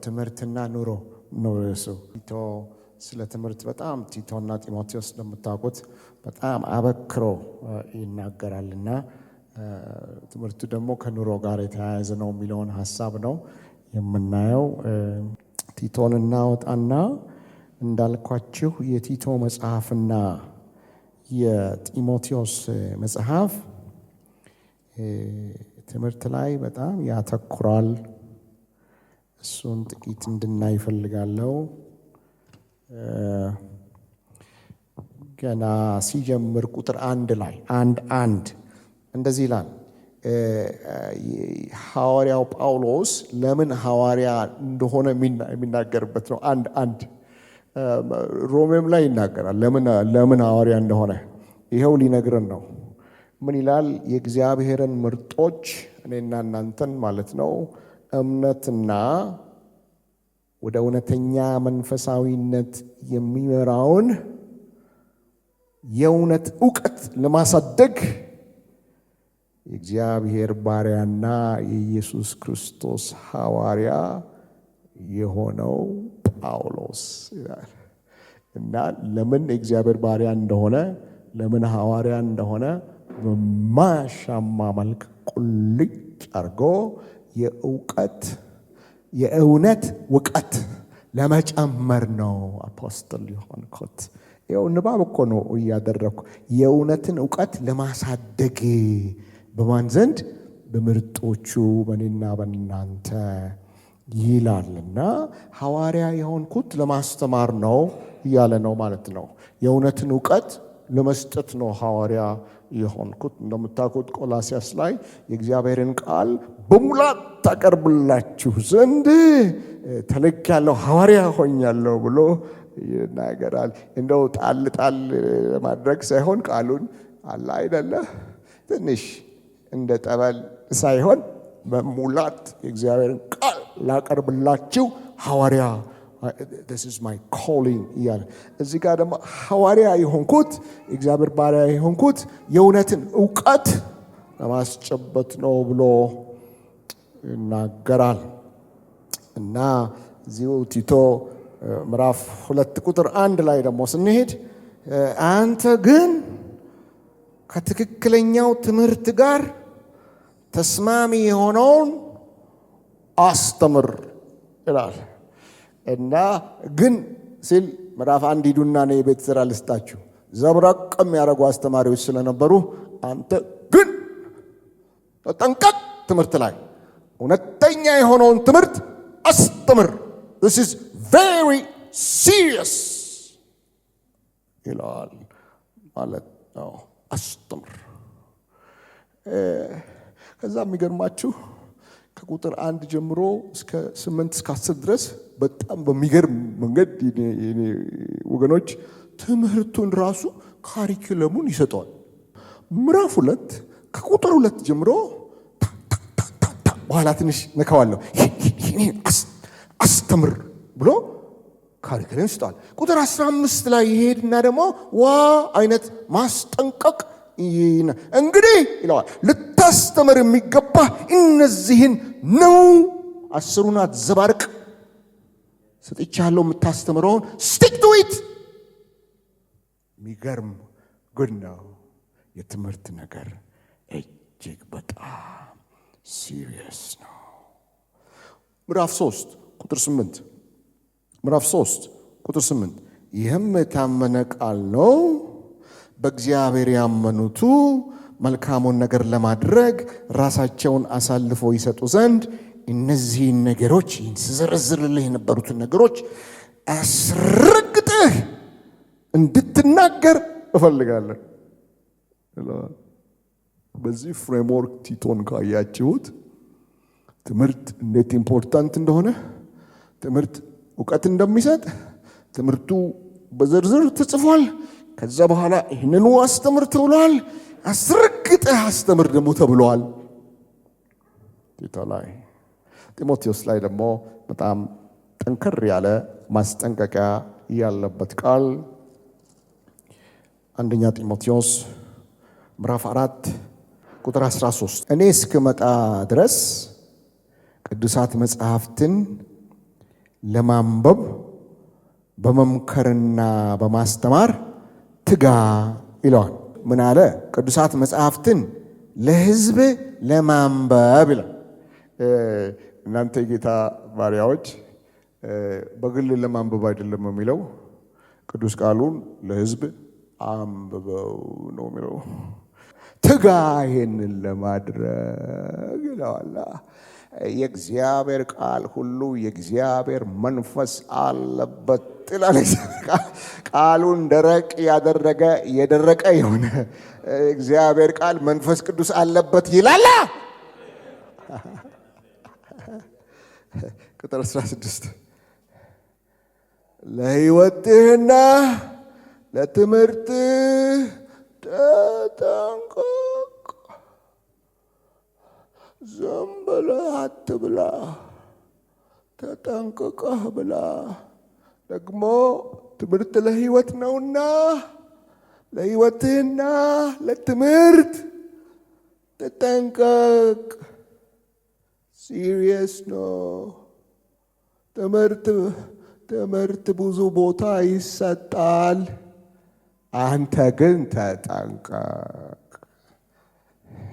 ትምህርትና ኑሮ ነው ርዕሱ። ቲቶ ስለ ትምህርት በጣም ቲቶና ጢሞቴዎስ እንደምታውቁት በጣም አበክሮ ይናገራልና ትምህርቱ ደግሞ ከኑሮ ጋር የተያያዘ ነው የሚለውን ሐሳብ ነው የምናየው። ቲቶን እናወጣና እንዳልኳችሁ የቲቶ መጽሐፍና የጢሞቴዎስ መጽሐፍ ትምህርት ላይ በጣም ያተኩራል። እሱን ጥቂት እንድናይ እፈልጋለሁ። ገና ሲጀምር ቁጥር 1 ላይ አንድ እንደዚህ ይላል። ሐዋርያው ጳውሎስ ለምን ሐዋርያ እንደሆነ የሚናገርበት ነው። አንድ ሮሜም ላይ ይናገራል ለምን ሐዋርያ እንደሆነ። ይኸው ሊነግረን ነው። ምን ይላል? የእግዚአብሔርን ምርጦች እኔና እናንተን ማለት ነው እምነትና ወደ እውነተኛ መንፈሳዊነት የሚመራውን የእውነት ዕውቀት ለማሳደግ የእግዚአብሔር ባሪያና የኢየሱስ ክርስቶስ ሐዋርያ የሆነው ጳውሎስ ይላል። እና ለምን የእግዚአብሔር ባሪያ እንደሆነ ለምን ሐዋርያ እንደሆነ በማያሻማ መልክ ቁልጭ አድርጎ የእውነት ዕውቀት ለመጨመር ነው አፖስትል የሆንኩት። ይኸው ንባብ እኮ ነው እያደረግኩ የእውነትን ዕውቀት ለማሳደግ በማን ዘንድ? በምርጦቹ በእኔና በእናንተ ይላልና ሐዋርያ የሆንኩት ለማስተማር ነው እያለ ነው ማለት ነው። የእውነትን ዕውቀት ለመስጠት ነው ሐዋርያ የሆንኩት። እንደምታውቁት ቆላስያስ ላይ የእግዚአብሔርን ቃል በሙላት ታቀርብላችሁ ዘንድ ተልኬያለሁ ሐዋርያ ሆኛለሁ ብሎ ይናገራል። እንደው ጣል ማድረግ ሳይሆን ቃሉን አለ አይደለ ትንሽ እንደ ጠበል ሳይሆን በሙላት የእግዚአብሔርን ቃል ላቀርብላችሁ ሐዋርያ this is my calling እያለ እዚህ ጋር ደግሞ ሐዋርያ የሆንኩት የእግዚአብሔር ባሪያ የሆንኩት የእውነትን ዕውቀት ለማስጨበጥ ነው ብሎ ይናገራል። እና እዚሁ ቲቶ ምዕራፍ 2 ቁጥር 1 ላይ ደግሞ ስንሄድ አንተ ግን ከትክክለኛው ትምህርት ጋር ተስማሚ የሆነውን አስተምር ይላል። እና ግን ሲል ምዕራፍ 1 ሂዱና ነው የቤት ሥራ ልስጣችሁ። ዘብረቅም ያደረጉ አስተማሪዎች ስለነበሩ አንተ ግን ተጠንቀቅ፣ ትምህርት ላይ እውነተኛ የሆነውን ትምህርት አስተምር። this is very serious ይላል ማለት ነው። አስተምር። ከዛ የሚገርማችሁ ከቁጥር 1 ጀምሮ እስከ 8 እስከ 10 ድረስ በጣም በሚገርም መንገድ ወገኖች ትምህርቱን ራሱ ካሪኩለሙን ይሰጠዋል። ምዕራፍ 2 ከቁጥር 2 ጀምሮ በኋላ ትንሽ ነካዋለሁ አስተምር ብሎ ካሪኩለም ይሰጠዋል። ቁጥር 15 ላይ ይሄድና ደግሞ አይነት ማስጠንቀቅ እንግዲህ ይለዋል ልታስተምር የሚገባ እነዚህን ነው። 10ን አትዘባርቅ፣ ሰጥቻለሁ የምታስተምረውን ስቲክ ቱ ኢት። የሚገርም ጉድ ነው። የትምህርት ነገር እጅግ በጣም ሲሪየስ ነው። ምዕራፍ 3 ቁጥር 8 ምዕራፍ 3 ቁጥር 8 ይህም የታመነ ቃል ነው በእግዚአብሔር ያመኑቱ መልካሙን ነገር ለማድረግ ራሳቸውን አሳልፎ ይሰጡ ዘንድ እነዚህን ነገሮች ስዘረዝርልህ የነበሩትን ነገሮች አስረግጠህ እንድትናገር እፈልጋለሁ። በዚህ ፍሬምወርክ ቲቶን ካያችሁት ትምህርት እንዴት ኢምፖርታንት እንደሆነ፣ ትምህርት ዕውቀት እንደሚሰጥ ትምህርቱ በዝርዝር ተጽፏል። ከዛ በኋላ ይህንኑ አስተምር ተብሏል። አስረግጠህ አስተምር ደግሞ ተብሏል። ቲቶ ላይ ጢሞቴዎስ ላይ ደግሞ በጣም ጠንከር ያለ ማስጠንቀቂያ ያለበት ቃል አንደኛ ጢሞቴዎስ ምዕራፍ 4 ቁጥር 13 እኔ እስክመጣ ድረስ ቅዱሳት መጻሕፍትን ለማንበብ በመምከርና በማስተማር ትጋ ይለዋል። ምን አለ? ቅዱሳት መጽሐፍትን ለሕዝብ ለማንበብ ይላል። እናንተ የጌታ ባሪያዎች በግል ለማንበብ አይደለም የሚለው፣ ቅዱስ ቃሉን ለሕዝብ አንብበው ነው የሚለው። ትጋ ይሄንን ለማድረግ ይለዋል። የእግዚአብሔር ቃል ሁሉ የእግዚአብሔር መንፈስ አለበት ይላል። ቃሉን ደረቅ ያደረገ የደረቀ የሆነ እግዚአብሔር ቃል መንፈስ ቅዱስ አለበት ይላል። ቁጥር 16 ለሕይወትህና ለትምህርትህ ተጠንቀቅ፣ ዝም ብለህ አትብላ፣ ተጠንቅቀህ ብላ። ደግሞ ትምህርት ለሕይወት ነውና ለሕይወትህና ለትምህርት ተጠንቀቅ። ሲሪየስ ነው። ትምህርት ብዙ ቦታ ይሰጣል። አንተ ግን ተጠንቀቅ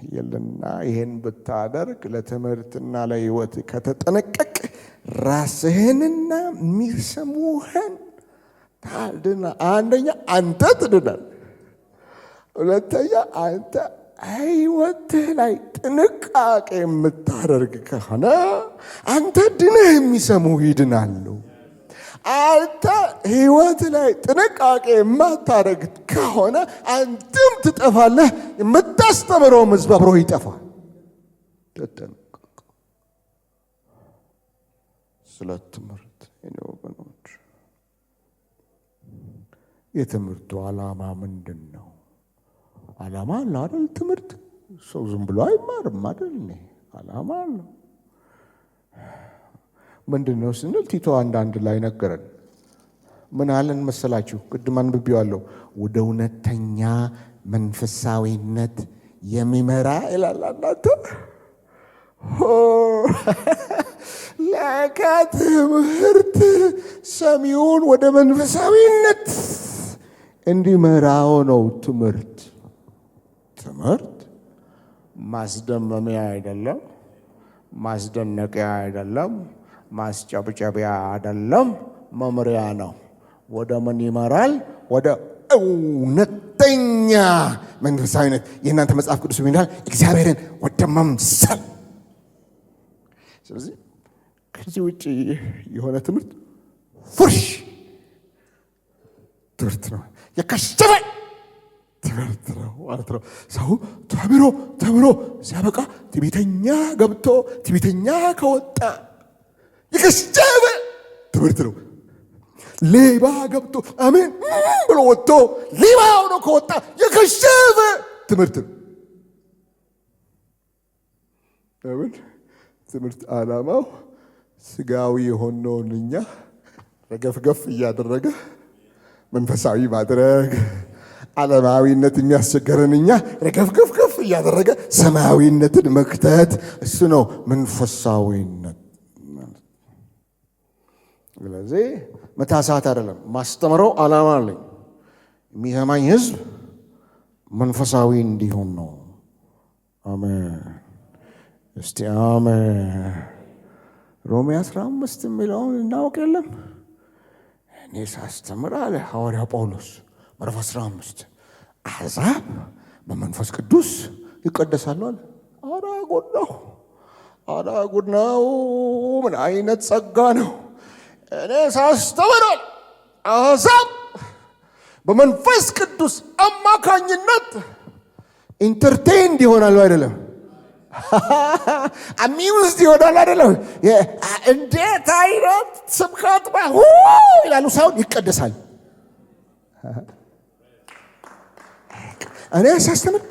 ይልና ይህን ብታደርግ ለትምህርትና ለሕይወት ከተጠነቀቅ ራስህንና የሚሰሙህን ታድና። አንደኛ አንተ ትድናል። ሁለተኛ አንተ ሕይወትህ ላይ ጥንቃቄ የምታደርግ ከሆነ አንተ ድነህ የሚሰሙህ ይድናሉ። አንተ ሕይወት ላይ ጥንቃቄ የማታደርግ ከሆነ አንተም ትጠፋለህ፣ የምታስተምረውም ሕዝብ አብሮ ይጠፋል። ተጠንቀቅ። ስለ ትምህርት የኔ ወገኖች፣ የትምህርቱ ዓላማ ምንድን ነው? ዓላማ አለው አይደል? ትምህርት ሰው ዝም ብሎ አይማርም አይደል? ዓላማ አለው። ምንድን ነው ስንል ቲቶ 1:1 ላይ ነገረን። ምን አለን መሰላችሁ? ቅድም አንብቤዋለሁ። ወደ እውነተኛ መንፈሳዊነት የሚመራ ይላል። እናንተ ለካ ትምህርት ሰሚውን ወደ መንፈሳዊነት እንዲመራው ነው። ትምህርት ማስደመሚያ አይደለም፣ ማስደነቂያ አይደለም፣ ማስጨብጨቢያ አይደለም፣ መምሪያ ነው። ወደ ምን ይመራል? ወደ እውነተኛ መንፈሳዊነት። የእናንተ መጽሐፍ ቅዱስ ይላል እግዚአብሔርን ወደ መምሰል። ስለዚህ ከዚህ ውጭ የሆነ ትምህርት ፉርሽ ትምህርት ነው፣ የከሸፈ ትምህርት ነው ማለት ነው። ሰው ተምሮ ሲያበቃ ትዕቢተኛ ገብቶ ትዕቢተኛ ከወጣ የከሸፈ ትምህርት ነው። ሌባ ገብቶ አሜን ብሎ ወጥቶ ሌባ ሆኖ ከወጣ የከሸፈ ትምህርት ነው። አሜን። ትምህርት ዓላማው ስጋዊ የሆነውን እኛ ረገፍገፍ እያደረገ መንፈሳዊ ማድረግ፣ ዓለማዊነት የሚያስቸገረን እኛ ረገፍገፍ እያደረገ ሰማያዊነትን መክተት፣ እሱ ነው መንፈሳዊነት። ስለዚህ መታሳት አይደለም፣ ማስተምረው ዓላማ አለኝ። የሚሰማኝ ሕዝብ መንፈሳዊ እንዲሆን ነው። አሜን። እስቲ አሜን። ሮሜ 15 የሚለውን እናውቅ የለም? እኔ ሳስተምር አለ ሐዋርያው ጳውሎስ ምዕራፍ 15 አሕዛብ በመንፈስ ቅዱስ ይቀደሳሉ አለ። ኧረ ጉድ ነው! ምን አይነት ጸጋ ነው! እኔ ሳስተምር አሕዛብ በመንፈስ ቅዱስ አማካኝነት ኢንተርቴይንድ ይሆናሉ አይደለም፣ አሚውዝድ ይሆናሉ አይደለም። እንዴት አይነት ስብከት ይላሉ ሳይሆን ይቀደሳል። እኔ ሳስተምር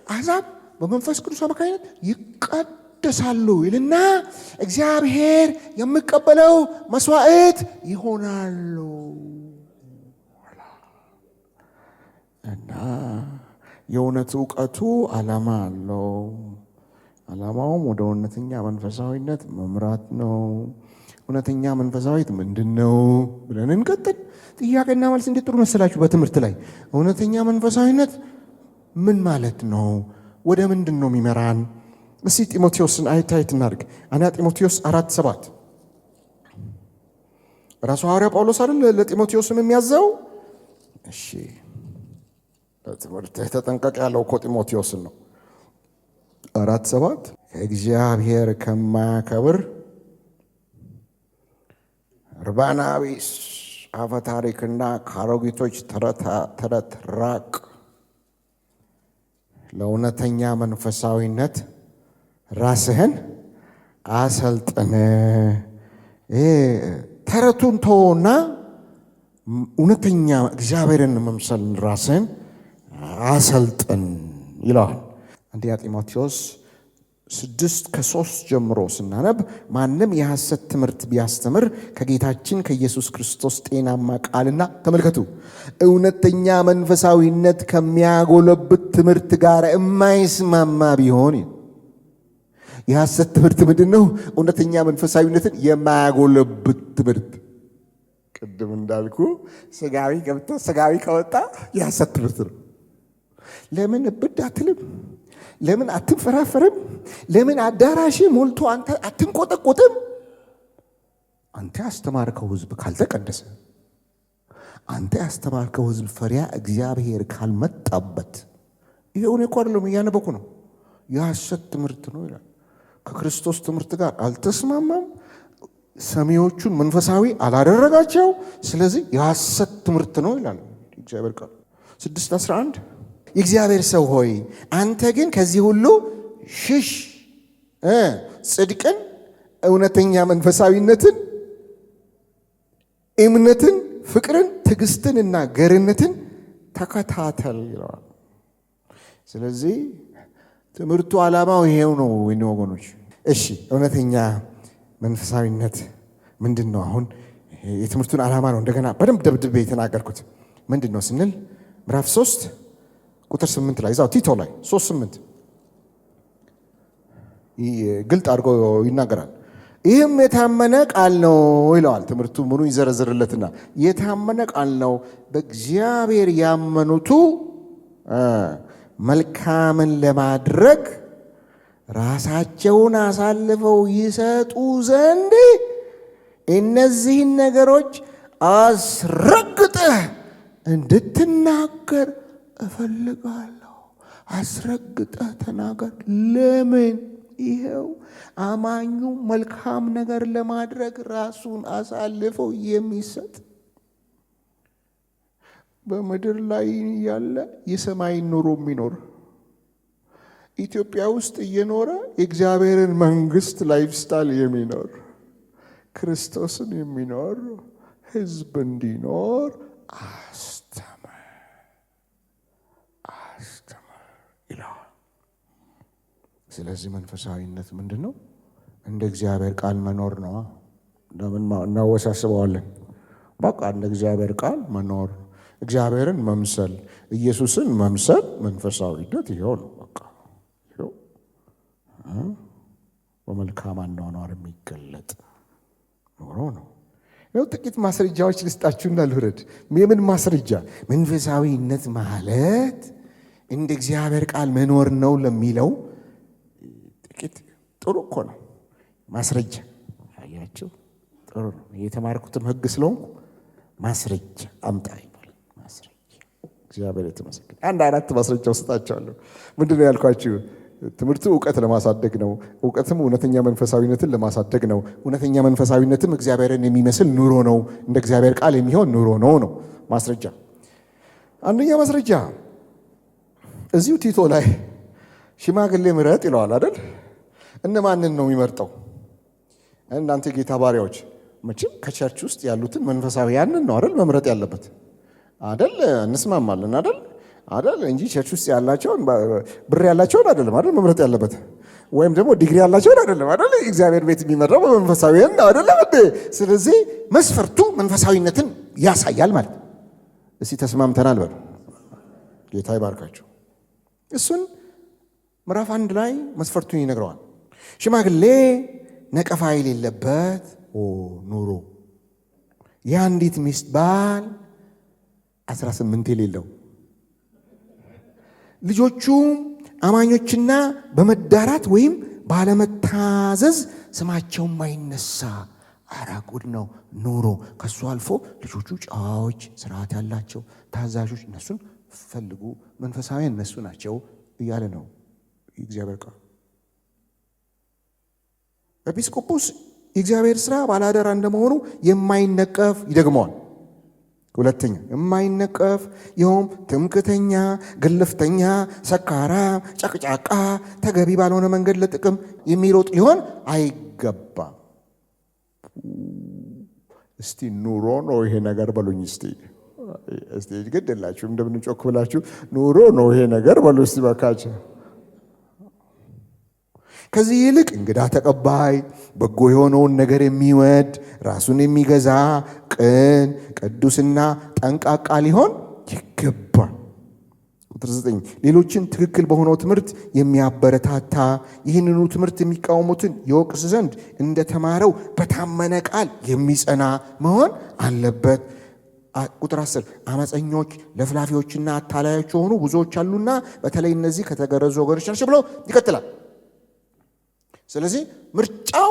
አሕዛብ በመንፈስ ቅዱስ አማካኝነት ይቀደሳሉ ይልና እግዚአብሔር የሚቀበለው መስዋዕት ይሆናሉ እና የእውነት እውቀቱ ዓላማ አለው። ዓላማውም ወደ እውነተኛ መንፈሳዊነት መምራት ነው። እውነተኛ መንፈሳዊነት ምንድነው ብለን እንቀጥል። ጥያቄና መልስ እንዴት ጥሩ መሰላችሁ በትምህርት ላይ። እውነተኛ መንፈሳዊነት ምን ማለት ነው? ወደ ምንድን ነው የሚመራን? እስቲ ጢሞቴዎስን አይታይት እናድርግ። አንደኛ ጢሞቴዎስ 4:7 ራሱ ሐዋርያ ጳውሎስ አይደል ለጢሞቴዎስም የሚያዘው? እሺ ለትምህርት ተጠንቀቅ ያለው እኮ ጢሞቴዎስን ነው። 4:7 እግዚአብሔር ከማያከብር እርባና ቢስ አፈ ታሪክና ከአሮጊቶች ተረት ራቅ። ለእውነተኛ መንፈሳዊነት ራስህን አሰልጥን። ተረቱን ተወውና እውነተኛ እግዚአብሔርን መምሰል ራስህን አሰልጥን ይለዋል። አንደኛ ጢሞቴዎስ 6:3 ጀምሮ ስናነብ ማንም የሐሰት ትምህርት ቢያስተምር ከጌታችን ከኢየሱስ ክርስቶስ ጤናማ ቃልና ተመልከቱ እውነተኛ መንፈሳዊነት ከሚያጎለብት ትምህርት ጋር የማይስማማ ቢሆን። የሐሰት ትምህርት ምንድን ነው? እውነተኛ መንፈሳዊነትን የማያጎለብት ትምህርት። ቅድም እንዳልኩ ስጋዊ ገብቶ ስጋዊ ከወጣ የሐሰት ትምህርት ነው። ለምን እብድ አትልም? ለምን አትንፈራፈርም? ለምን አዳራሽ ሞልቶ አንተ አትንቆጠቆጥም? አንተ ያስተማርከው ሕዝብ ካልተቀደሰ፣ አንተ ያስተማርከው ሕዝብ ፈሪያ እግዚአብሔር ካልመጣበት፣ ይሄው እኔ እኮ አይደለም እያነበኩ ነው። የሐሰት ትምህርት ነው ይላል። ከክርስቶስ ትምህርት ጋር አልተስማማም። ሰሚዎቹን መንፈሳዊ አላደረጋቸው። ስለዚህ የሐሰት ትምህርት ነው ይላል እግዚአብሔር ቃል 6:11 የእግዚአብሔር ሰው ሆይ አንተ ግን ከዚህ ሁሉ ሽሽ፣ ጽድቅን፣ እውነተኛ መንፈሳዊነትን፣ እምነትን፣ ፍቅርን፣ ትዕግስትንና ገርነትን ተከታተል ይለዋል። ስለዚህ ትምህርቱ ዓላማው ይሄው ነው ወገኖች። እሺ እውነተኛ መንፈሳዊነት ምንድን ነው? አሁን የትምህርቱን ዓላማ ነው እንደገና በደንብ ደብድቤ የተናገርኩት። ምንድን ነው ስንል ምዕራፍ 3:8 ላይ እዛው ቲቶ ላይ 3:8 ግልጥ አድርጎ ይናገራል። ይህም የታመነ ቃል ነው ይለዋል። ትምህርቱ ምኑ ይዘረዝርለትና የታመነ ቃል ነው በእግዚአብሔር ያመኑቱ መልካምን ለማድረግ ራሳቸውን አሳልፈው ይሰጡ ዘንድ እነዚህን ነገሮች አስረግጠህ እንድትናገር እፈልጋለሁ። አስረግጠህ ተናገር። ለምን? ይኸው አማኙ መልካም ነገር ለማድረግ ራሱን አሳልፈው የሚሰጥ በምድር ላይ ያለ የሰማይ ኑሮ የሚኖር ኢትዮጵያ ውስጥ እየኖረ የእግዚአብሔርን መንግስት ላይፍ ስታይል የሚኖር ክርስቶስን የሚኖር ሕዝብ እንዲኖር አስተምር ይለዋል። ስለዚህ መንፈሳዊነት ምንድን ነው? እንደ እግዚአብሔር ቃል መኖር ነው። እንደምን እናወሳስበዋለን? በቃ እንደ እግዚአብሔር ቃል መኖር፣ እግዚአብሔርን መምሰል፣ ኢየሱስን መምሰል መንፈሳዊነት ይኸው ነው። በቃ ይኸው በመልካም አኗኗር የሚገለጥ ኖሮ ነው። ይኸው ጥቂት ማስረጃዎች ልስጣችሁና ልውረድ። የምን ማስረጃ? መንፈሳዊነት ማለት እንደ እግዚአብሔር ቃል መኖር ነው ለሚለው ጥቂት ጥሩ እኮ ነው ማስረጃ። አያችሁ፣ ጥሩ ነው። የተማርኩትም ሕግ ስለሆንኩ ማስረጃ አምጣ ይባላል። ማስረጃ እግዚአብሔር የተመሰገነ። አንድ አራት ማስረጃ ወስጣቸዋለሁ። ምንድን ነው ያልኳችሁ? ትምህርቱ እውቀት ለማሳደግ ነው። እውቀትም እውነተኛ መንፈሳዊነትን ለማሳደግ ነው። እውነተኛ መንፈሳዊነትም እግዚአብሔርን የሚመስል ኑሮ ነው። እንደ እግዚአብሔር ቃል የሚሆን ኑሮ ነው ማስረጃ። አንደኛ ማስረጃ እዚሁ ቲቶ ላይ ሽማግሌ ምረጥ ይለዋል አይደል? እነማንን ነው የሚመርጠው? እናንተ ጌታ ባሪያዎች። መቼም ከቸርች ውስጥ ያሉትን መንፈሳዊያንን ነው አይደል መምረጥ ያለበት አይደል? እንስማማለን አይደል? አይደል እንጂ ቸርች ውስጥ ያላቸውን ብር ያላቸውን አይደለም አይደል መምረጥ ያለበት፣ ወይም ደግሞ ዲግሪ ያላቸውን አይደለም አይደል? እግዚአብሔር ቤት የሚመራው በመንፈሳዊያን አይደለም እንዴ? ስለዚህ መስፈርቱ መንፈሳዊነትን ያሳያል ማለት። እስቲ ተስማምተናል በሉ። ጌታ ይባርካቸው። እሱን ምዕራፍ 1 ላይ መስፈርቱን ይነግረዋል። ሽማግሌ ነቀፋ የሌለበት ኑሮ የአንዲት ሚስት ባል 18 የሌለው ልጆቹ አማኞችና በመዳራት ወይም ባለመታዘዝ ስማቸው ማይነሳ አራቁድ ነው ኑሮ። ከሱ አልፎ ልጆቹ ጨዋዎች፣ ስርዓት ያላቸው ታዛዦች፣ እነሱን ፈልጉ፣ መንፈሳዊ እነሱ ናቸው እያለ ነው የእግዚአብሔር ቃል። ኤጲስቆጶስ የእግዚአብሔር ሥራ ባላደራ እንደመሆኑ የማይነቀፍ ይደግመዋል። ሁለተኛ የማይነቀፍ ይኸውም ትምክተኛ፣ ግልፍተኛ፣ ሰካራም፣ ጨቅጫቃ፣ ተገቢ ባልሆነ መንገድ ለጥቅም የሚሮጥ ሊሆን አይገባም። እስቲ ኑሮ ነው ይሄ ነገር በሉኝ። እስቲ ግድ የላችሁ እንደምንጮክ ብላችሁ ኑሮ ነው ይሄ ነገር በሉ እስቲ ባካችሁ። ከዚህ ይልቅ እንግዳ ተቀባይ፣ በጎ የሆነውን ነገር የሚወድ፣ ራሱን የሚገዛ፣ ቅን፣ ቅዱስና ጠንቃቃ ሊሆን ይገባል። ቁጥር 9 ሌሎችን ትክክል በሆነው ትምህርት የሚያበረታታ፣ ይህንኑ ትምህርት የሚቃወሙትን ይወቅስ ዘንድ እንደተማረው በታመነ ቃል የሚጸና መሆን አለበት። ቁጥር 10 አመፀኞች፣ ለፍላፊዎችና አታላዮች የሆኑ ብዙዎች አሉና በተለይ እነዚህ ከተገረዙ ወገኖች ናቸው ብሎ ይቀጥላል። ስለዚህ ምርጫው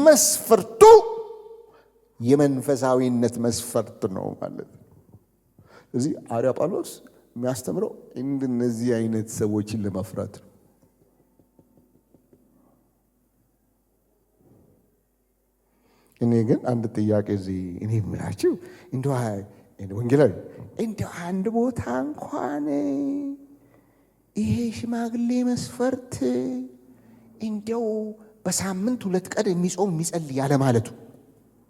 መስፈርቱ የመንፈሳዊነት መስፈርት ነው ማለት ነው። ስለዚህ ሐዋርያ ጳውሎስ የሚያስተምረው እንደነዚህ አይነት ሰዎችን ለማፍራት ነው። እኔ ግን አንድ ጥያቄ እዚህ እኔ የምላችሁ እንደው ወንጌላዊ እንደው አንድ ቦታ እንኳን ይሄ ሽማግሌ መስፈርት እንደው በሳምንት 2 ቀን የሚጾም የሚጸልይ ያለ ማለቱ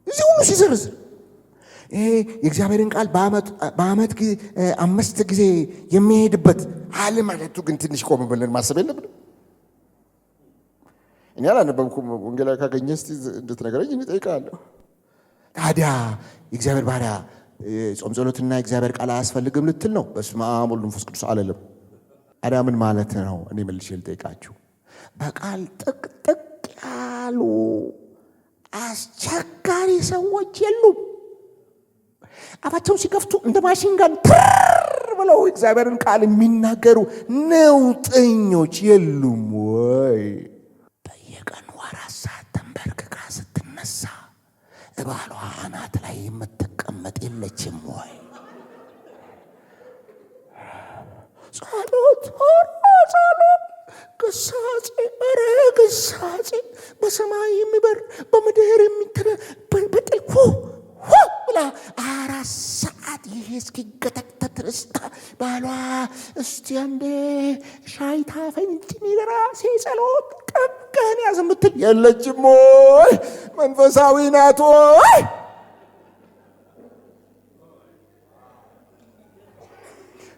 እዚህ ሁሉ ሲዘርዝር ይሄ የእግዚአብሔርን ቃል በዓመት 5 ጊዜ የሚሄድበት አለ ማለቱ ግን ትንሽ ቆም ብለን ማሰብ የለብንም? እኔ አላነበብኩም። ወንጌላዊ ካገኘ እስቲ እንድትነግረኝ እጠይቃለሁ። ታዲያ የእግዚአብሔር ባሪያ ጾም ጸሎትና የእግዚአብሔር ቃል አያስፈልግም ልትል ነው? በስመ አብ ወወልድ ወመንፈስ ቅዱስ አለለም። ታዲያ ምን ማለት ነው? እኔ መልሼ ልጠይቃችሁ። በቃል ጥቅጥቅ ያሉ አስቸጋሪ ሰዎች የሉም? አፋቸውን ሲከፍቱ እንደ ማሽን ጋን ትር ብለው እግዚአብሔርን ቃል የሚናገሩ ነውጠኞች የሉም ወይ? በየቀኑ 4 ሰዓት ተንበርክካ ስትነሳ እባሏ አናት ላይ የምትቀመጥ የለችም ወይ? ጸሎት ግሳጼ፣ ኧረ ግሳጼ፣ በሰማይ የሚበር በምድር የሚተነ በጥልቁ ብላ 4 ሰዓት ይሄ እስኪገተተት ርስታ ባሏ እስቲ አንዴ ሻይ ታፈንጭኝ ለራሴ ጸሎት ቀቀን ያዝ የምትል የለችም ወይ? መንፈሳዊ ናት ወይ?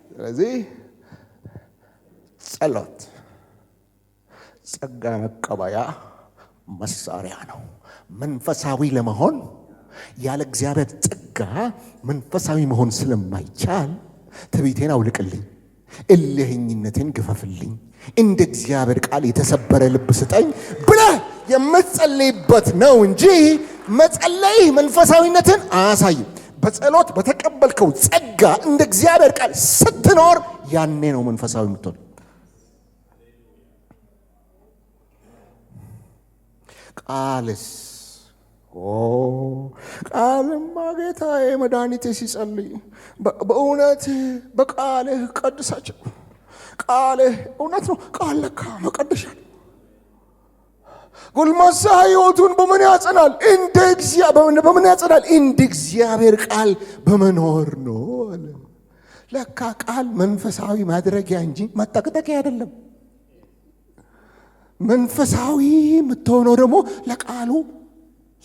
ስለዚህ ጸሎት ጸጋ መቀበያ መሳሪያ ነው። መንፈሳዊ ለመሆን ያለ እግዚአብሔር ጸጋ መንፈሳዊ መሆን ስለማይቻል ትዕቢቴን አውልቅልኝ፣ እልህኝነትን ግፈፍልኝ፣ እንደ እግዚአብሔር ቃል የተሰበረ ልብ ስጠኝ ብለህ የምትጸልይበት ነው እንጂ መጸለይ መንፈሳዊነትን አያሳይም። በጸሎት በተቀበልከው ጸጋ እንደ እግዚአብሔር ቃል ስትኖር ያኔ ነው መንፈሳዊ የምትሆን። ቃልስ ቃልማ ጌታዬ መድኃኒቴ ሲጸልይ በእውነት በቃልህ ቀድሳቸው። ቃልህ እውነት ነው። ቃል ለካ መቀደሻ ነው። ጎልማሳ ሕይወቱን በምን ያጸናል? በምን ያጸናል? እንደ እግዚአብሔር ቃል በመኖር ነው አለ። ለካ ቃል መንፈሳዊ ማድረጊያ እንጂ ማጠቅጠቂያ አይደለም። መንፈሳዊ የምትሆነው ደግሞ ለቃሉ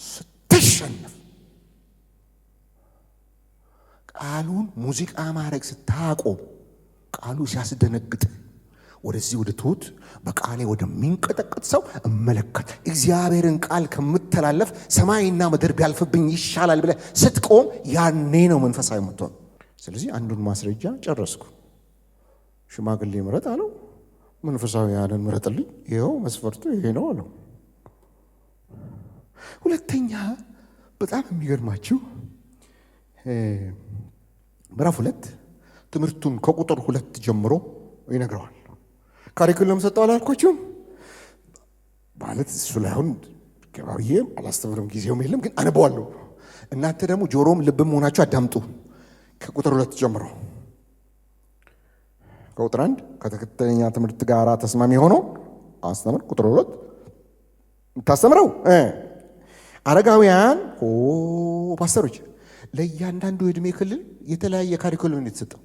ስትሸነፍ፣ ቃሉን ሙዚቃ ማድረግ ስታቆም፣ ቃሉ ሲያስደነግጥ ወደዚህ ወደ ትሁት በቃሌ ወደሚንቀጠቀጥ ሰው እመለከት እግዚአብሔርን ቃል ከምተላለፍ ሰማይና ምድር ቢያልፍብኝ ይሻላል ብለህ ስትቆም ያኔ ነው መንፈሳዊ የምትሆን። ስለዚህ አንዱን ማስረጃ ጨረስኩ። ሽማግሌ ምረጥ አለው። መንፈሳዊ ያለን ምረጥልኝ፣ ይኸው መስፈርቱ ይሄ ነው አለው። ሁለተኛ በጣም የሚገርማችሁ ምዕራፍ 2 ትምህርቱን ከቁጥር 2 ጀምሮ ይነግረዋል። ካሪኩለም ሰጠው አላልኳችሁም? ማለት እሱ ላይ አሁን ገባዬ አላስተምርም፣ ጊዜውም የለም፣ ግን አነበዋለሁ። እናንተ ደግሞ ጆሮም ልብም ሆናችሁ አዳምጡ። ከቁጥር 2 ጀምሮ ከቁጥር 1 ከተከተለኛ ትምህርት ጋር ተስማሚ ሆኖ አስተምር። ቁጥር 2 ታስተምረው አረጋውያን ፓስተሮች ለእያንዳንዱ የዕድሜ ክልል የተለያየ ካሪኩለም ነው የተሰጠው።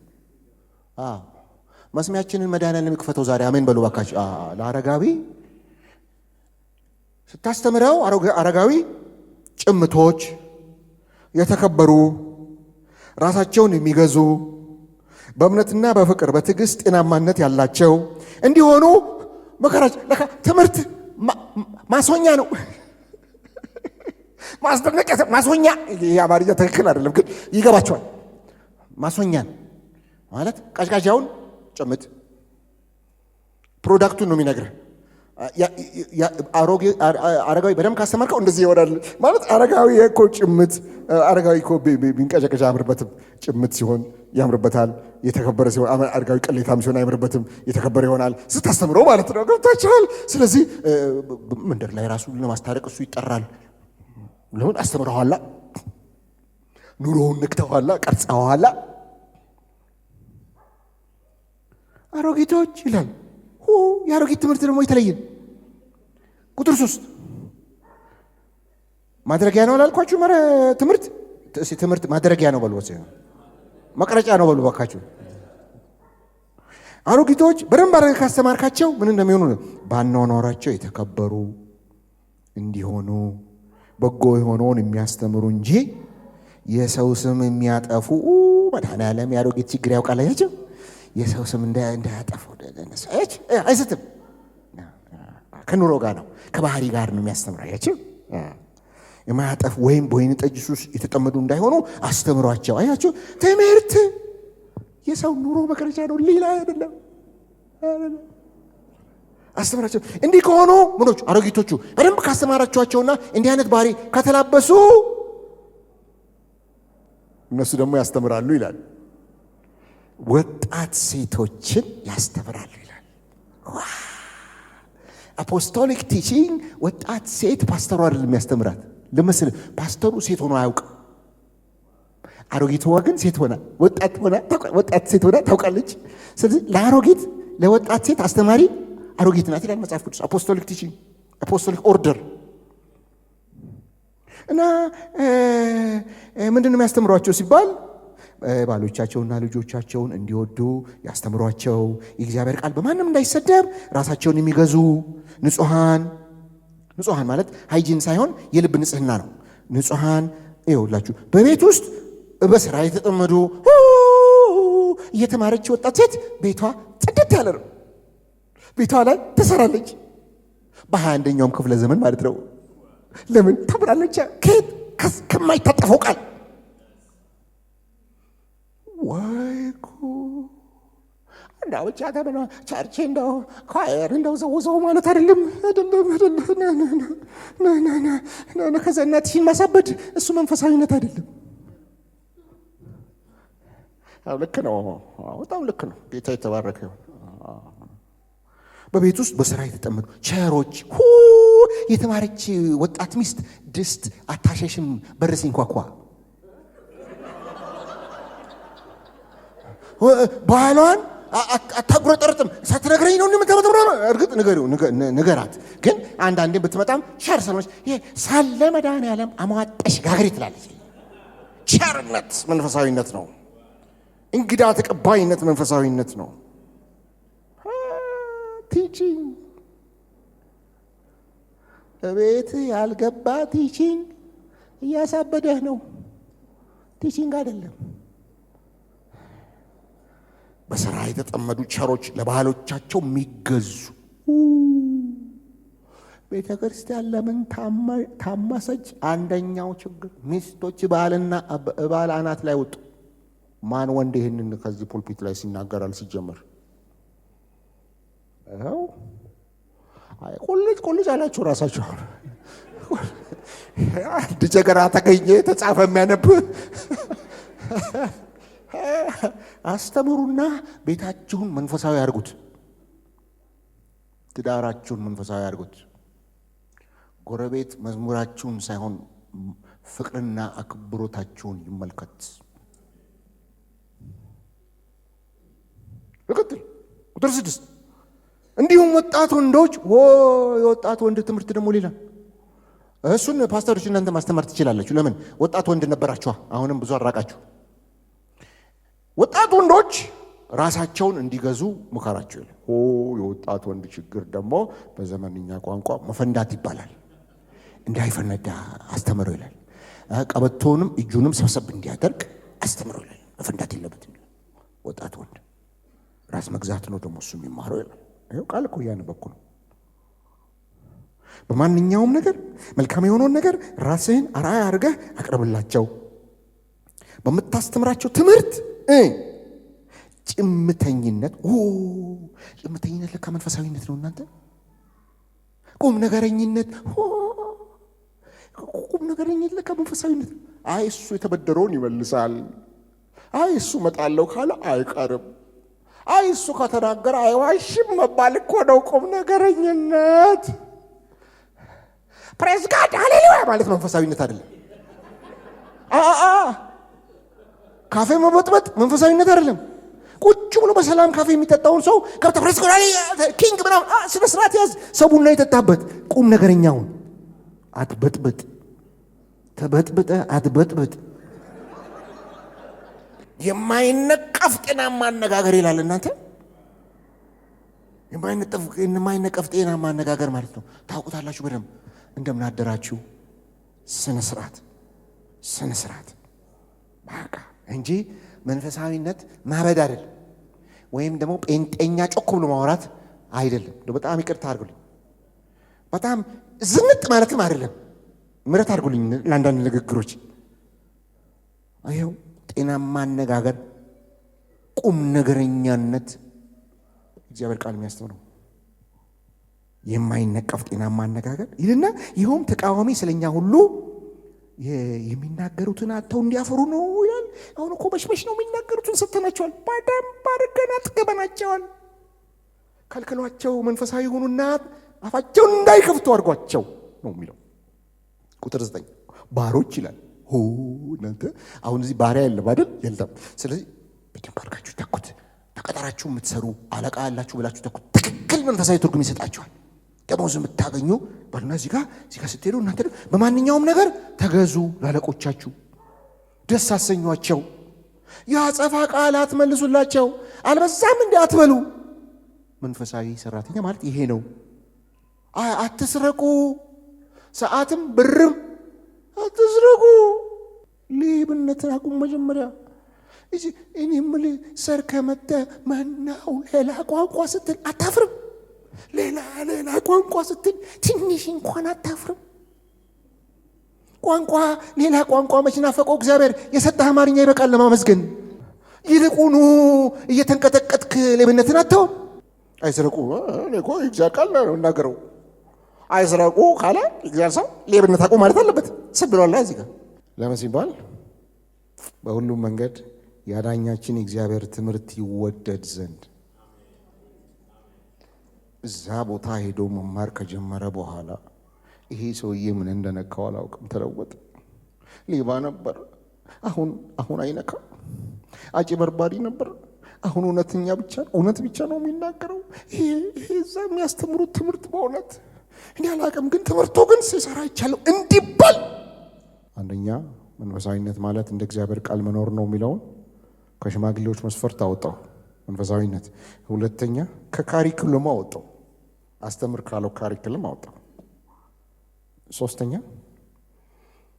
መስሚያችንን መድኃኒዓለም ይክፈተው ዛሬ አሜን በሉ ባካችሁ። ለአረጋዊ ስታስተምረው አረጋዊ ጭምቶች፣ የተከበሩ፣ ራሳቸውን የሚገዙ፣ በእምነትና በፍቅር በትዕግስት ጤናማነት ያላቸው እንዲሆኑ መከራች። ለካ ትምህርት ማስወኛ ነው። ማስደነቂያ ማስወኛ። የአማርኛ ትክክል አይደለም ግን ይገባቸዋል። ማስወኛን ማለት ቀዥቃዣውን ጭምት ፕሮዳክቱን ነው የሚነግርህ። አረጋዊ በደንብ ካስተማርከው እንደዚህ ይሆናል ማለት። አረጋዊ እኮ ጭምት፣ አረጋዊ እኮ ቢንቀጨቀጭ አያምርበትም። ጭምት ሲሆን ያምርበታል። የተከበረ ሲሆን አረጋዊ ቅሌታም ሲሆን አያምርበትም፣ የተከበረ ይሆናል ስታስተምረው ማለት ነው። ገብታችኋል? ስለዚህ መንደር ላይ ራሱ ለማስታረቅ እሱ ይጠራል። ለምን አስተምረዋላ፣ ኑሮውን ነክተዋላ፣ ቀርጸዋላ። አሮጊቶች ይላል። የአሮጊት ትምህርት ደግሞ የተለየ ቁጥር 3 ማድረጊያ ነው ላልኳችሁ ትምህርት ማድረጊያ ነው በሉ፣ መቅረጫ ነው በሉ ባካችሁ። አሮጊቶች በደንብ አድርገህ ካስተማርካቸው ምን እንደሚሆኑ ባኗኗራቸው የተከበሩ እንዲሆኑ በጎ የሆነውን የሚያስተምሩ እንጂ የሰው ስም የሚያጠፉ። መድኃኒዓለም የአሮጊት ችግር ያውቃል። አያቸው የሰው ስም እንዳያጠፉ አይስትም። ከኑሮ ጋር ነው ከባህሪ ጋር ነው የሚያስተምረው። አያቸው የማያጠፉ ወይም በወይን ጠጅ ሱስ የተጠመዱ እንዳይሆኑ አስተምሯቸው። አያቸው ትምህርት የሰው ኑሮ መቅረጫ ነው፣ ሌላ አይደለም። አስተምራቸው። እንዲህ ከሆኑ ምኖቹ አሮጊቶቹ በደንብ ካስተማራቸዋቸውና እንዲህ አይነት ባህሪ ከተላበሱ እነሱ ደግሞ ያስተምራሉ ይላል። ወጣት ሴቶችን ያስተምራሉ ይላል። አፖስቶሊክ ቲቺንግ ወጣት ሴት ፓስተሩ አይደለም ያስተምራት። ለምሳሌ ፓስተሩ ሴት ሆኖ አያውቅም። አሮጊቷ ግን ሴት ሆና ወጣት ሴት ሆና ታውቃለች። ስለዚህ ለአሮጊት ለወጣት ሴት አስተማሪ አሮጊት ናት ይላል መጽሐፍ ቅዱስ። አፖስቶሊክ ቲቺንግ አፖስቶሊክ ኦርደር እና ምንድን ነው የሚያስተምሯቸው ሲባል ባሎቻቸውና ልጆቻቸውን እንዲወዱ ያስተምሯቸው። የእግዚአብሔር ቃል በማንም እንዳይሰደብ ራሳቸውን የሚገዙ ንጹሐን ማለት ሃይጂን ሳይሆን የልብ ንጽህና ነው። ንጹሐን ይኸውላችሁ በቤት ውስጥ በስራ የተጠመዱ እየተማረች ወጣት ሴት ቤቷ ጽድት ያለ ነው። ቤቷ ላይ ትሰራለች። በ21ኛውም ክፍለ ዘመን ማለት ነው። ለምን ተምራለች? ከማይታጠፈው ቃል ወይኩ እንዳው ብቻ ተበና ቸርች እንደው ኳየር እንደው ዘውዘው ማለት አይደለም። ከዘናትሽን ማሳበድ እሱ መንፈሳዊነት አይደለም። አው ልክ ነው። በጣም ልክ ነው። ጌታ የተባረከ ይሁን። በቤት ውስጥ በስራ የተጠመዱ ቸሮች። የተማረች ወጣት ሚስት ድስት አታሸሽም በር ሲንኳኳ። ባሏን አታጉረጠርጥም። ሳትነግረኝ ነው እንደምትመጣው። እርግጥ ንገራት፣ ግን አንዳንዴ ብትመጣም ቸር ስለሆነች ይሄ ሳለ መድኃኒዓለም አሟጠሽ ጋግሪ ትላለች። ቸርነት መንፈሳዊነት ነው። እንግዳ ተቀባይነት መንፈሳዊነት ነው። ቲቺንግ እቤት ያልገባ ቲቺንግ እያሳበደህ ነው። ቲቺንግ አይደለም። በስራ የተጠመዱ ቸሮች ለባህሎቻቸው የሚገዙ። ቤተ ክርስቲያን ለምን ታመሰች? አንደኛው ችግር ሚስቶች ባል አናት ላይ ወጡ። ማን ወንድ ይህንን ከዚህ ፑልፒት ላይ ሲናገራል? ሲጀመር ቆልጭ አላችሁ ራሳችሁ። አንድ ጀገራ ተገኘ ተጻፈ የሚያነብ አስተምሩና ቤታችሁን መንፈሳዊ አድርጉት። ትዳራችሁን መንፈሳዊ አድርጉት። ጎረቤት መዝሙራችሁን ሳይሆን ፍቅርና አክብሮታችሁን ይመልከት። ቁጥር 6 እንዲሁም ወጣት ወንዶች የወጣት ወንድ ትምህርት ደግሞ ሌላ። እሱን ፓስተሮች እናንተ ማስተማር ትችላላችሁ። ለምን? ወጣት ወንድ ነበራችሁ፣ አሁንም ብዙ አራቃችሁ። ወጣት ወንዶች ራሳቸውን እንዲገዙ ምከራቸው ይላል። የወጣት ወንድ ችግር ደግሞ በዘመንኛ ቋንቋ መፈንዳት ይባላል። እንዳይፈነዳ አስተምረው ይላል። ቀበቶውንም እጁንም ሰብሰብ እንዲያደርግ አስተምረው ይላል። መፈንዳት የለበትም። ወጣት ወንድ ራስ መግዛት ነው ደግሞ እሱ የሚማረው ይላል። ይኸው ቃል እኮ እያነበብኩ ነው። በማንኛውም ነገር መልካም የሆነውን ነገር ራስህን አርአያ አድርገህ አቅርብላቸው። በምታስተምራቸው ትምህርት ጭምተኝነት ለካ መንፈሳዊነት ነው እናንተ። ቁም ነገረኝነት ለካ መንፈሳዊነት። አይ እሱ የተበደረውን ይመልሳል። አይ እሱ መጣለው ካለ አይቀርም። አይ እሱ ከተናገረ አይዋሽም መባል እኮ ነው ቁም ነገረኝነት። ፕሬዝ ጋድ ሃሌሉያ ማለት መንፈሳዊነት አይደለም። ካፌ መበጥበጥ መንፈሳዊነት አይደለም። ቁጭ ብሎ በሰላም ካፌ የሚጠጣውን ሰው ከብተ ፕሬዝ ጋድ ኪንግ ምናምን ስነ ስርዓት ያዝ። ሰው ቡና የጠጣበት ቁም ነገረኛውን አትበጥበጥ። ተበጥብጠ አትበጥበጥ። የማይነቀፍ ጤናማ አነጋገር ይላል። እናንተ የማይነቀፍ ጤናማ አነጋገር ማለት ነው። ታውቁታላችሁ በደንብ። እንደምን አደራችሁ ስነ ስርዓት በቃ እንጂ መንፈሳዊነት ማበድ አይደለም። ወይም ደግሞ ጴንጤኛ ጮክ ብሎ ማውራት አይደለም። በጣም ይቅርታ አድርጉልኝ። በጣም ዝንጥ ማለትም አይደለም። ምሕረት አድርጉልኝ ለአንዳንድ ንግግሮች። ይኸው ጤናማ አነጋገር፣ ቁም ነገረኛነት እግዚአብሔር ቃል የሚያስተምረው የማይነቀፍ ጤናማ አነጋገር ይልና ይኸውም ተቃዋሚ ስለኛ ሁሉ የሚናገሩትን አጥተው እንዲያፈሩ ነው ይላል። አሁን እኮ በሽበሽ ነው የሚናገሩትን ሰጥተናቸዋል። በደንብ አድርገን አጥገበናቸዋል። ከልክሏቸው መንፈሳዊ ሆኑና አፋቸውን እንዳይከፍቱ አድርጓቸው ነው የሚለው። ቁጥር 9 ባሮች ይላል። እናንተ አሁን እዚህ ባሪያ የለም አይደል? የለም። ስለዚህ በደንብ አድርጋችሁ ተኩት። ተቀጠራችሁ የምትሰሩ አለቃ ያላችሁ ብላችሁ ተኩት። ትክክል መንፈሳዊ ትርጉም ይሰጣችኋል። ደሞዝ የምታገኙ ባልና እዚህ ጋር ስትሄዱ እናንተ በማንኛውም ነገር ተገዙ ላለቆቻችሁ፣ ደስ አሰኟቸው። የአጸፋ ቃላት መልሱላቸው። አልበዛም እንዴ አትበሉ። መንፈሳዊ ሰራተኛ ማለት ይሄ ነው። አትስረቁ፣ ሰዓትም ብርም አትስረቁ። ሌብነትን አቁም። መጀመሪያ እኔ የምልህ ሰርከ መጥተህ ማናው ሌላ ቋንቋ ስትል አታፍርም? ሌላ ቋንቋ ስትል ትንሽ እንኳን አታፍርም? ቋንቋ ሌላ ቋንቋ መች ናፈቀው እግዚአብሔር? የሰጠህ አማርኛ ይበቃል ለማመስገን። ይልቁኑ እየተንቀጠቀጥክ ሌብነትን አተው። አይስረቁ እኔ እኮ እግዚአብሔር ቃል ነው እናገረው። አይስረቁ ካለ እግዚአብሔር ሰው ሌብነት አቁም ማለት አለበት። ስብሏላ እዚህ ጋር ለምን ሲባል በሁሉም መንገድ ያዳኛችን የእግዚአብሔር ትምህርት ይወደድ ዘንድ እዛ ቦታ ሄዶ መማር ከጀመረ በኋላ ይሄ ሰውዬ ምን እንደነካው አላውቅም። ተለወጠ። ሌባ ነበር፣ አሁን አይነካ። አጭበርባሪ ነበር፣ አሁን እውነት ብቻ ነው የሚናገረው። ይሄ እዛ የሚያስተምሩት ትምህርት በእውነት እኔ አላውቅም፣ ግን ትምህርቱ ግን ሲሰራ ይቻለው እንዲባል። አንደኛ መንፈሳዊነት ማለት እንደ እግዚአብሔር ቃል መኖር ነው የሚለውን ከሽማግሌዎች መስፈርት አወጣው መንፈሳዊነት። ሁለተኛ ከካሪኩለም አወጣው፣ አስተምር ካለው ካሪኩለም አወጣው። ሶስተኛ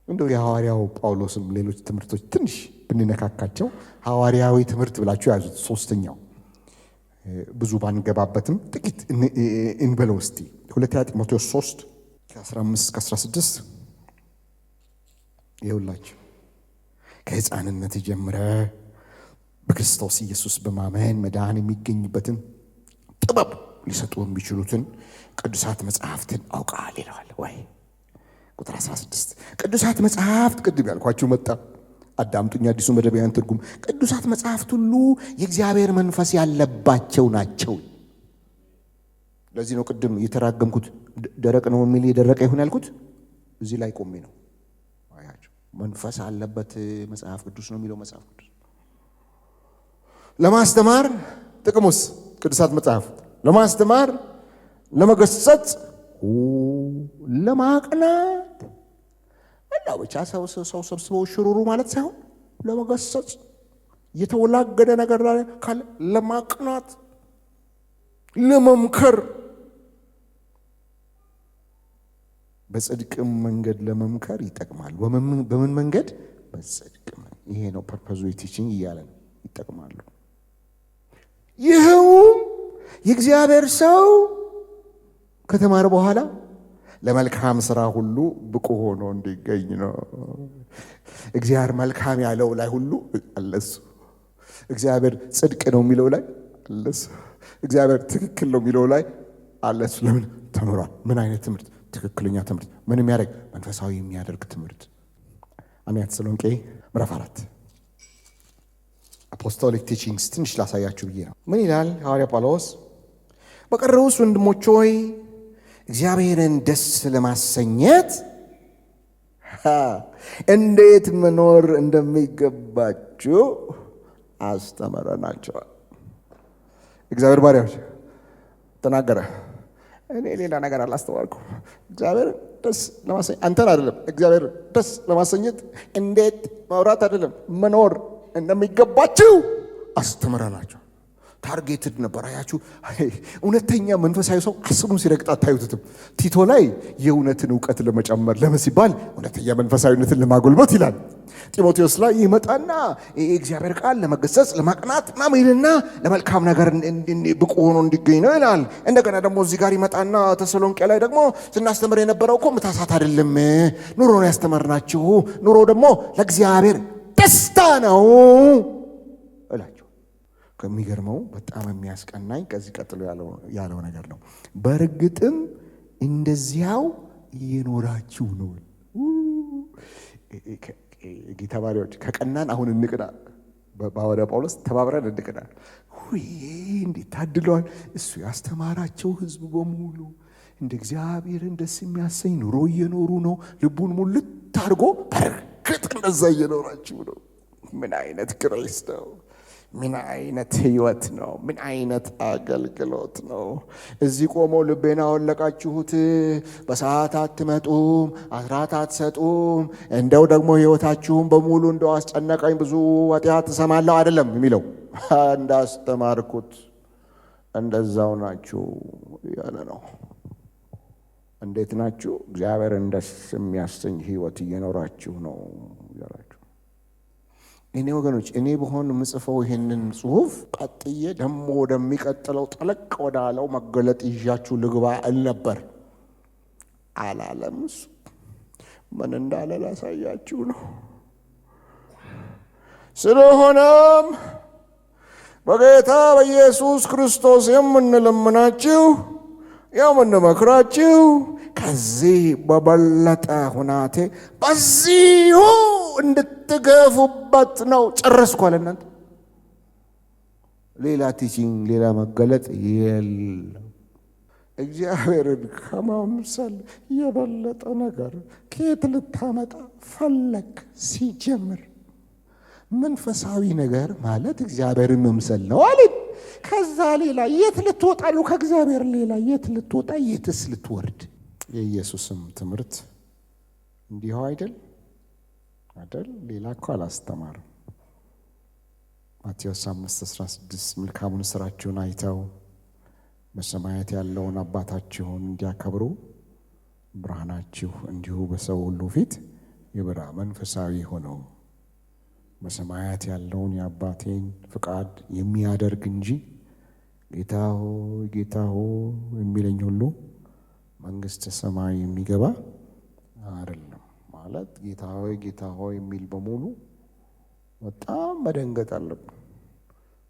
እንደው የሐዋርያው ጳውሎስም ሌሎች ትምህርቶች ትንሽ ብንነካካቸው ሐዋርያዊ ትምህርት ብላችሁ ያዙት። ሶስተኛው ብዙ ባንገባበትም ጥቂት እንበለው እስቲ። ሁለተኛ ጢሞቴዎስ 3 ከ15-16 ይኸውላችሁ ከሕፃንነት ጀምረ በክርስቶስ ኢየሱስ በማመን መዳን የሚገኝበትን ጥበብ ሊሰጡ የሚችሉትን ቅዱሳት መጽሐፍትን አውቃል ይለዋል። ወይ ቁጥር 16 ቅዱሳት መጽሐፍት ቅድም ያልኳችሁ መጣ። አዳምጡኝ፣ አዲሱ መደበኛ ትርጉም። ቅዱሳት መጽሐፍት ሁሉ የእግዚአብሔር መንፈስ ያለባቸው ናቸው። ለዚህ ነው ቅድም የተራገምኩት ደረቅ ነው የሚል የደረቀ ይሁን ያልኩት። እዚህ ላይ ቆሜ ነው። አያችሁ፣ መንፈስ አለበት መጽሐፍ ቅዱስ ነው የሚለው መጽሐፍ ቅዱስ። ለማስተማር ጥቅሙስ ቅዱሳት መጽሐፍት ለማስተማር፣ ለመገሰጽ፣ ለማቅናት እና ብቻ ሰው ሰብስበው ሽሩሩ ማለት ሳይሆን ለመገሰጽ፣ የተወላገደ ነገር ካለ ለማቅናት፣ ለመምከር፣ በጽድቅም መንገድ ለመምከር ይጠቅማል። በምን መንገድ? በጽድቅ። ይሄ ነው ፐርፐዙ ቲቺንግ እያለን ይጠቅማሉ። ይኸው የእግዚአብሔር ሰው ከተማረ በኋላ ለመልካም ስራ ሁሉ ብቁ ሆኖ እንዲገኝ ነው። እግዚአብሔር መልካም ያለው ላይ ሁሉ አለሱ። እግዚአብሔር ጽድቅ ነው የሚለው ላይ አለሱ። እግዚአብሔር ትክክል ነው የሚለው ላይ አለሱ። ለምን ተምሯል? ምን አይነት ትምህርት? ትክክለኛ ትምህርት። ምን የሚያደርግ? መንፈሳዊ የሚያደርግ ትምህርት። አንደኛ ተሰሎንቄ ምዕራፍ 4 አፖስቶሊክ ቲቺንግስ ትንሽ ላሳያችሁ ብዬ ነው። ምን ይላል ሐዋርያ ጳውሎስ? በቀረውስ ወንድሞች ሆይ እግዚአብሔርን ደስ ለማሰኘት እንዴት መኖር እንደሚገባችሁ አስተምረናቸዋል። እግዚአብሔር ባሪያዎች ተናገረ። እኔ ሌላ ነገር አላስተዋልኩም። እግዚአብሔር ደስ ለማሰኘት አንተን አይደለም፣ እግዚአብሔር ደስ ለማሰኘት እንዴት ማውራት አይደለም መኖር እንደሚገባችሁ አስተምረናቸው። ታርጌትድ ነበር። አያችሁ፣ እውነተኛ መንፈሳዊ ሰው አስቡን ሲረግጥ አታዩትም። ቲቶ ላይ የእውነትን እውቀት ለመጨመር ለምን ሲባል እውነተኛ መንፈሳዊነትን ለማጎልበት ይላል። ጢሞቴዎስ ላይ ይመጣና የእግዚአብሔር ቃል ለመገሰጽ ለማቅናት ምናምን ይልና ለመልካም ነገር ብቁ ሆኖ እንዲገኝ ነው ይላል። እንደገና ደግሞ እዚህ ጋር ይመጣና ተሰሎንቄ ላይ ደግሞ ስናስተምር የነበረው እኮ ምታሳት አይደለም፣ ኑሮ ነው ያስተማርናችሁ። ኑሮ ደግሞ ለእግዚአብሔር ደስታ ነው እላችሁ። ከሚገርመው በጣም የሚያስቀናኝ ከዚህ ቀጥሎ ያለው ነገር ነው። በእርግጥም እንደዚያው እየኖራችሁ ነው። ጌታ ባሪያዎች ከቀናን አሁን እንቅና። በሐዋርያ ጳውሎስ ተባብረን እንቅና። እንዴት ታድለዋል! እሱ ያስተማራቸው ሕዝብ በሙሉ እንደ እግዚአብሔርን ደስ የሚያሰኝ ኑሮ እየኖሩ ነው። ልቡን ሙልት አድርጎ በእርግጥ እንደዛ እየኖራችሁ ነው። ምን አይነት ግሬስ ነው! ምን አይነት ህይወት ነው! ምን አይነት አገልግሎት ነው! እዚህ ቆመው ልቤና ወለቃችሁት፣ በሰዓት አትመጡም፣ አስራት አትሰጡም፣ እንደው ደግሞ ህይወታችሁን በሙሉ እንደው አስጨነቀኝ፣ ብዙ ኃጢአት ትሰማለሁ አይደለም የሚለው። እንዳስተማርኩት እንደዛው ናችሁ ያለ ነው። እንዴት ናችሁ? እግዚአብሔርን ደስ የሚያሰኝ ህይወት እየኖራችሁ ነው ያላችሁ። እኔ ወገኖች፣ እኔ በሆን ምጽፈው ይሄንን ጽሁፍ ቀጥዬ ደግሞ ወደሚቀጥለው ጠለቅ ወዳለው መገለጥ ይዣችሁ ልግባ አልነበር። አላለም። እሱ ምን እንዳለ ላሳያችሁ ነው። ስለሆነም በጌታ በኢየሱስ ክርስቶስ የምንለምናችሁ የምንመክራችሁ ከዚህ በበለጠ ሁናቴ በዚሁ እንድትገፉበት ነው። ጨረስኩ አለ። እናንተ ሌላ ቲቺንግ ሌላ መገለጥ የለም። እግዚአብሔርን ከማምሰል የበለጠ ነገር ከየት ልታመጣ ፈለግ? ሲጀምር መንፈሳዊ ነገር ማለት እግዚአብሔርን መምሰል ነው አለን። ከዛ ሌላ የት ልትወጣ ነው? ከእግዚአብሔር ሌላ የት ልትወጣ? የትስ ልትወርድ? የኢየሱስም ትምህርት እንዲሁ አይደል? ሌላ እኮ አላስተማርም። ማቴዎስ 5:16 መልካሙን ስራችሁን አይተው በሰማያት ያለውን አባታችሁን እንዲያከብሩ ብርሃናችሁ እንዲሁ በሰው ሁሉ ፊት ይብራ። መንፈሳዊ ሆነው በሰማያት ያለውን የአባቴን ፍቃድ የሚያደርግ እንጂ ጌታ ሆይ ጌታ ሆይ የሚለኝ ሁሉ መንግሥተ ሰማይ የሚገባ አይደለም። ማለት ጌታ ሆይ የሚል በሙሉ በጣም መደንገጥ አለብን።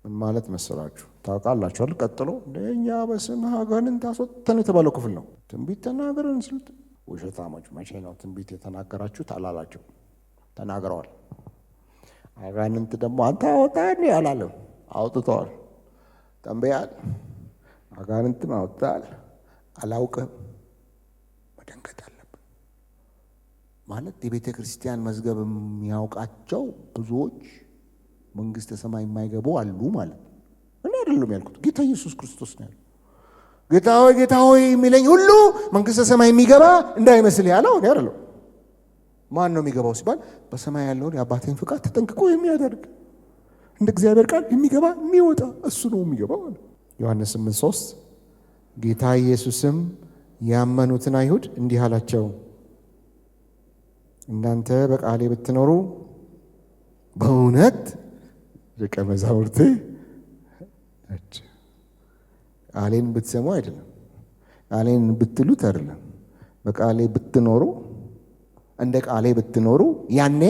ምን ማለት መሰላችሁ? ታውቃላችኋል። ቀጥሎ እኛ በስምህ አጋንንት አስወጥተን የተባለው ክፍል ነው። ትንቢት ተናገርን ስልት ውሸታሞች መቼ ነው ትንቢት የተናገራችሁት አላላቸው? ተናግረዋል። አጋንንት ደግሞ አንተ አወጣህ አላለም? አውጥተዋል። ተንበያል። አጋንንትን አውጥተሃል አላውቅም። መደንገጥ አለብን ማለት የቤተ ክርስቲያን መዝገብ የሚያውቃቸው ብዙዎች መንግስተ ሰማይ የማይገቡ አሉ ማለት ነው። እኔ አይደለም ያልኩት፣ ጌታ ኢየሱስ ክርስቶስ ነው ያለው። ጌታ ሆይ የሚለኝ ሁሉ መንግስተ ሰማይ የሚገባ እንዳይመስል ያለው እኔ አይደለም። ማን ነው የሚገባው ሲባል በሰማይ ያለውን የአባቴን ፍቃድ ተጠንቅቆ የሚያደርግ እንደ እግዚአብሔር ቃል የሚገባ የሚወጣ እሱ ነው የሚገባው ማለት። ዮሐንስ 8:3 ጌታ ኢየሱስም ያመኑትን አይሁድ እንዲህ አላቸው፣ እናንተ በቃሌ ብትኖሩ በእውነት ደቀ መዛሙርቴ ናችሁ። ቃሌን ብትሰሙ አይደለም፣ ቃሌን ብትሉት አይደለም። በቃሌ ብትኖሩ፣ እንደ ቃሌ ብትኖሩ ያኔ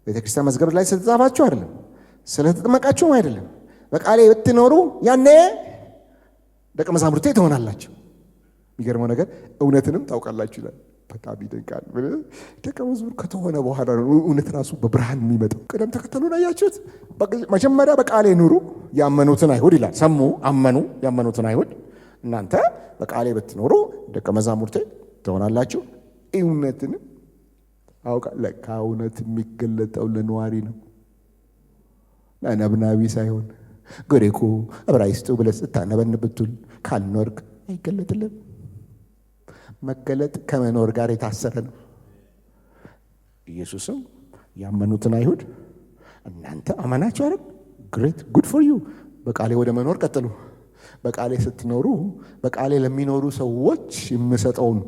ቤተክርስቲያን መዝገብ ላይ ስለተጻፋችሁ አይደለም፣ ስለተጠመቃችሁም አይደለም። በቃሌ ብትኖሩ ያኔ ደቀ መዛሙርቴ ትሆናላችሁ። የሚገርመው ነገር እውነትንም ታውቃላችሁ ይላል። በጣም ይደንቃል። ደቀ መዝሙር ከተሆነ በኋላ ነው እውነት ራሱ በብርሃን የሚመጣው። ቅደም ተከተሉን አያችሁት? መጀመሪያ በቃሌ ኑሩ ያመኑትን አይሁድ ይላል። ሰሙ፣ አመኑ። ያመኑትን አይሁድ እናንተ በቃሌ ብትኖሩ ደቀ መዛሙርቴ ትሆናላችሁ። እውነትንም ታውቃላችሁ። ከእውነት የሚገለጠው ለነዋሪ ነው፣ ለነብናቢ ሳይሆን። ግሪኩ ዕብራይስጡ ብለህ ስታነበን ብትል ካልኖርክ አይገለጥልም። መገለጥ ከመኖር ጋር የታሰረ ነው። ኢየሱስም ያመኑትን አይሁድ እናንተ አመናችሁ አይደል? ግሬት ጉድ ፎር ዩ። በቃሌ ወደ መኖር ቀጥሉ። በቃሌ ስትኖሩ በቃሌ ለሚኖሩ ሰዎች የምሰጠውን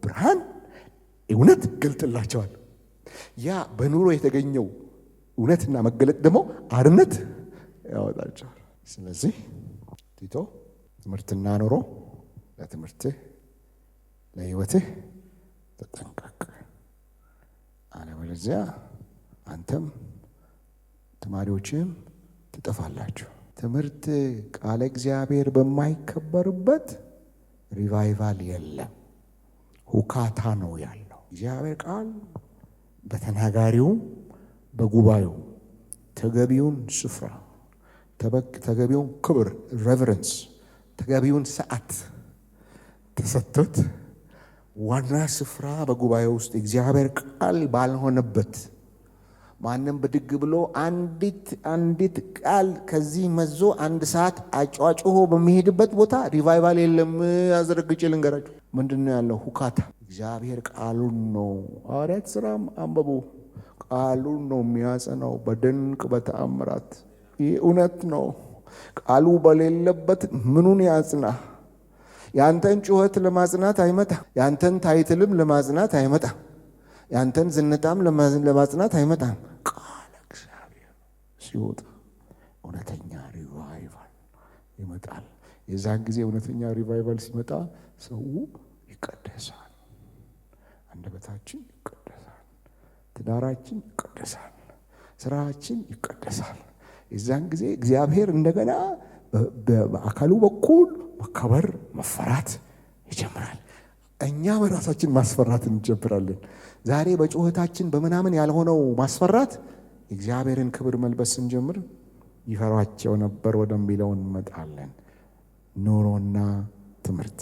ብርሃን እውነት ገልጥላቸዋል። ያ በኑሮ የተገኘው እውነትና መገለጥ ደግሞ አርነት ያወጣቸዋል። ስለዚህ ቲቶ ትምህርትና ኑሮ ለትምህርትህ ለሕይወትህ ተጠንቀቅ፣ አለበለዚያ አንተም ተማሪዎችም ትጠፋላችሁ። ትምህርት ቃለ እግዚአብሔር በማይከበርበት ሪቫይቫል የለም፣ ሁካታ ነው ያለው። እግዚአብሔር ቃል በተናጋሪው በጉባኤው ተገቢውን ስፍራ፣ ተገቢውን ክብር ሬቨረንስ፣ ተገቢውን ሰዓት ተሰጥቶት ዋና ስፍራ በጉባኤ ውስጥ እግዚአብሔር ቃል ባልሆነበት ማንም ብድግ ብሎ አንዲት ቃል ከዚህ መዞ 1 ሰዓት አጫጭሆ በሚሄድበት ቦታ ሪቫይቫል የለም። አዘረግጬ ልንገራችሁ ምንድነው ያለው? ሁካታ። እግዚአብሔር ቃሉን ነው። ሐዋርያት ሥራም አንብቡ። ቃሉን ነው የሚያጸናው በድንቅ በተአምራት። ይህ እውነት ነው። ቃሉ በሌለበት ምኑን ያጽና? ያንተን ጩኸት ለማጽናት አይመጣ። ያንተን ታይትልም ለማጽናት አይመጣ። ያንተን ዝንጣም ለማጽናት አይመጣም። ቃል እግዚአብሔር ሲወጣ እውነተኛ ሪቫይቫል ይመጣል። የዛን ጊዜ እውነተኛ ሪቫይቫል ሲመጣ ሰው ይቀደሳል፣ አንደበታችን ይቀደሳል፣ ትዳራችን ይቀደሳል፣ ስራችን ይቀደሳል። የዛን ጊዜ እግዚአብሔር እንደገና በአካሉ በኩል መከበር መፈራት ይጀምራል። እኛ በራሳችን ማስፈራት እንጀምራለን። ዛሬ በጩኸታችን በምናምን ያልሆነው ማስፈራት የእግዚአብሔርን ክብር መልበስ ስንጀምር ይፈሯቸው ነበር ወደሚለው እንመጣለን። ኑሮና ትምህርት